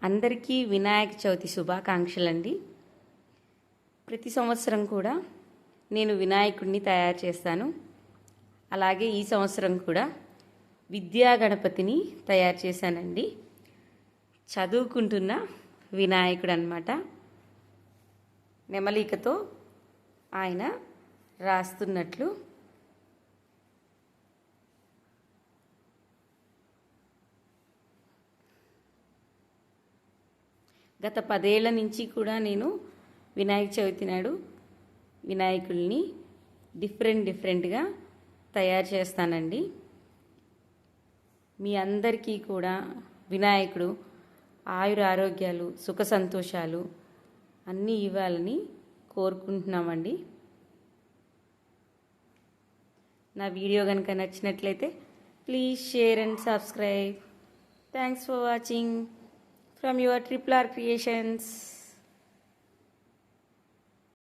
అందరికీ వినాయక చవితి శుభాకాంక్షలండి. ప్రతి సంవత్సరం కూడా నేను వినాయకుడిని తయారు చేస్తాను. అలాగే ఈ సంవత్సరం కూడా విద్యా గణపతిని తయారు చేశానండి. చదువుకుంటున్న వినాయకుడు అన్నమాట. నెమలికతో ఆయన రాస్తున్నట్లు గత 10 ఏళ్ల నుంచి కూడా నేను వినాయక చవితి నాడు వినాయకుల్ని డిఫరెంట్గా తయారు చేస్తానండి. మీ అందరికీ కూడా వినాయకుడు ఆయుర ఆరోగ్యాలు సుఖ సంతోషాలు అన్నీ ఇవ్వాలని కోరుకుంటున్నామండి. నా వీడియో కనుక నచ్చినట్లయితే please share and subscribe. Thanks for watching from your Triple R Creations.